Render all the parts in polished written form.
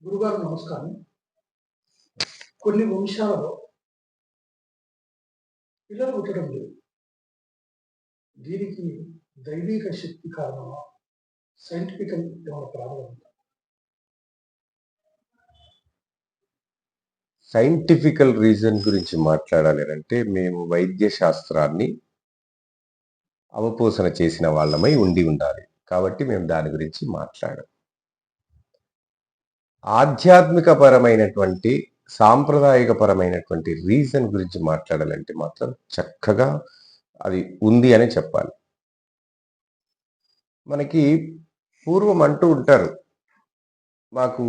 గురుగారు నమస్కారం. కొన్ని వంశాలలో పిల్లలు పుట్టడం లేదు. దీనికి దైవిక శక్తి కారణమా? సైంటిఫికల్ ఏమైనా ప్రాబ్లం ఉందా? సైంటిఫికల్ రీజన్ గురించి మాట్లాడాలి అంటే మేము వైద్య శాస్త్రాన్ని అవపోసన చేసిన వాళ్ళమై ఉండాలి. కాబట్టి మేము దాని గురించి మాట్లాడాం. ఆధ్యాత్మిక పరమైనటువంటి సాంప్రదాయిక పరమైనటువంటి రీజన్ గురించి మాట్లాడాలంటే మాత్రం చక్కగా అది ఉంది అని చెప్పాలి. మనకి పూర్వం అంటూ ఉంటారు, మాకు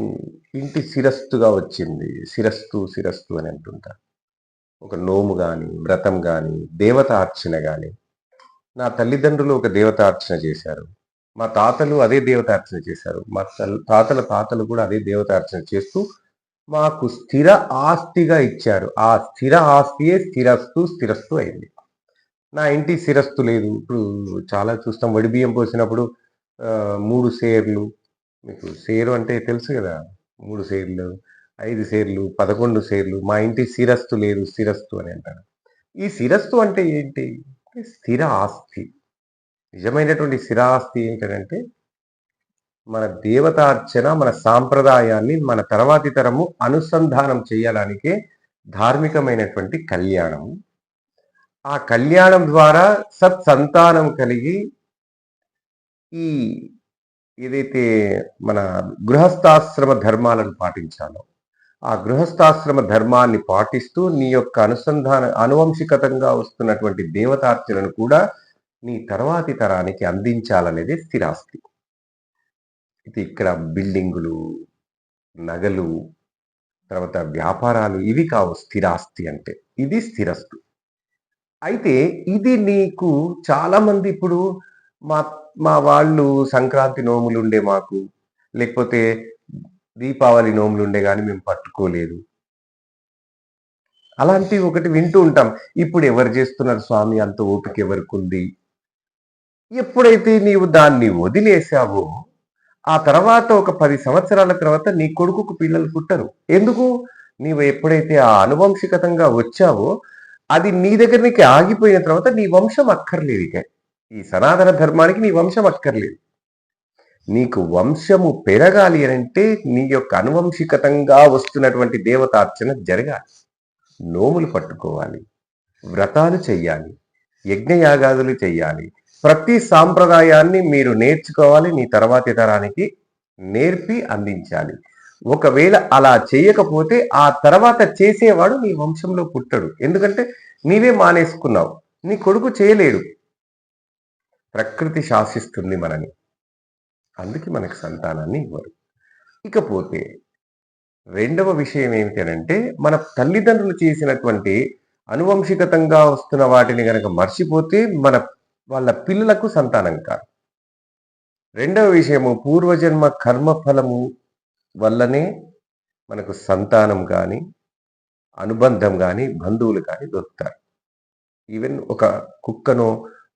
ఇంటి శిరస్తుగా వచ్చింది, శిరస్తు అని అంటుంటారు. ఒక నోము కానీ, వ్రతం కానీ, దేవతార్చన కానీ. నా తల్లిదండ్రులు ఒక దేవతార్చన చేశారు, మా తాతలు అదే దేవతార్చన చేశారు, మా తాతలు కూడా అదే దేవతార్చన చేస్తూ మాకు స్థిర ఆస్తిగా ఇచ్చారు. ఆ స్థిర ఆస్తియే స్థిరస్తు అయింది. నా ఇంటి శిరస్తు లేదు. ఇప్పుడు చాలా చూస్తాం, వడి బియ్యం పోసినప్పుడు 3 సేర్లు, మీకు సేరు అంటే తెలుసు కదా, 3 సేర్లు, 5 సేర్లు, 11 సేర్లు, మా ఇంటి శిరస్తు లేదు, శిరస్తు అని అంటారు. ఈ శిరస్తు అంటే ఏంటి? స్థిర ఆస్తి. నిజమైనటువంటి స్థిరాస్తి ఏంటంటే మన దేవతార్చన, మన సాంప్రదాయాన్ని మన తర్వాతి తరము అనుసంధానం చేయడానికే ధార్మికమైనటువంటి కళ్యాణం. ఆ కళ్యాణం ద్వారా సత్సంతానం కలిగి ఈ ఏదైతే మన గృహస్థాశ్రమ ధర్మాలను పాటించాలో ఆ గృహస్థాశ్రమ ధర్మాన్ని పాటిస్తూ నీ యొక్క అనువంశికతంగా వస్తున్నటువంటి దేవతార్చనను కూడా నీ తర్వాతి తరానికి అందించాలనేది స్థిరాస్తి. ఇది ఇక్కడ బిల్డింగులు, నగలు, తర్వాత వ్యాపారాలు ఇవి కావు స్థిరాస్తి అంటే. ఇది స్థిరస్తు. అయితే ఇది నీకు చాలా మంది ఇప్పుడు మా మా వాళ్ళు సంక్రాంతి నోములు ఉండే మాకు, లేకపోతే దీపావళి నోములు ఉండే కానీ మేము పట్టుకోలేదు, అలాంటివి ఒకటి వింటూ ఉంటాం. ఇప్పుడు ఎవరు చేస్తున్నారు స్వామి, అంత ఓపిక ఎవరికి ఉంది? ఎప్పుడైతే నీవు దాన్ని వదిలేసావో ఆ తర్వాత ఒక 10 సంవత్సరాల తర్వాత నీ కొడుకుకు పిల్లలు పుట్టరు. ఎందుకు? నీవు ఎప్పుడైతే ఆ అనువంశికతంగా వచ్చావో అది నీ దగ్గరికి ఆగిపోయిన తర్వాత నీ వంశం అక్కర్లేదు. ఇక ఈ సనాతన ధర్మానికి నీ వంశం అక్కర్లేదు. నీకు వంశము పెరగాలి అంటే నీ యొక్క అనువంశికతంగా వస్తున్నటువంటి దేవతార్చన జరగాలి, నోములు పట్టుకోవాలి, వ్రతాలు చెయ్యాలి, యజ్ఞయాగాదులు చెయ్యాలి. ప్రతి సాంప్రదాయాన్ని మీరు నేర్చుకోవాలి, నీ తర్వాతి తరానికి నేర్పి అందించాలి. ఒకవేళ అలా చేయకపోతే ఆ తర్వాత చేసేవాడు నీ వంశంలో పుట్టడు. ఎందుకంటే నీవే మానేసుకున్నావు, నీ కొడుకు చేయలేడు. ప్రకృతి శాసిస్తుంది మనని, అందుకే మనకు సంతానాన్ని ఇవ్వరు. ఇకపోతే రెండవ విషయం ఏమిటంటే మన తల్లిదండ్రులు చేసినటువంటి అనువంశికతంగా వస్తున్న వాటిని గనక మర్చిపోతే వాళ్ళ పిల్లలకు సంతానం కాదు. రెండవ విషయము, పూర్వజన్మ కర్మఫలము వల్లనే మనకు సంతానం కానీ, అనుబంధం కానీ, బంధువులు కానీ దొరుకుతారు. ఈవెన్ ఒక కుక్కను,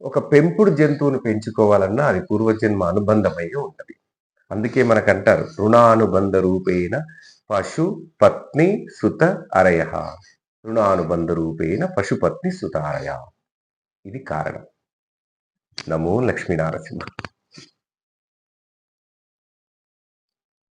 ఒక పెంపుడు జంతువును పెంచుకోవాలన్నా అది పూర్వజన్మ అనుబంధమయ్యే ఉంటుంది. అందుకే మనకంటారు, రుణానుబంధ రూపేణ పశు పత్ని సుత అరయ, రుణానుబంధ రూపేణ పశుపత్ని సుత అరయ. ఇది కారణం. నమో లక్ష్మీనారసింహ.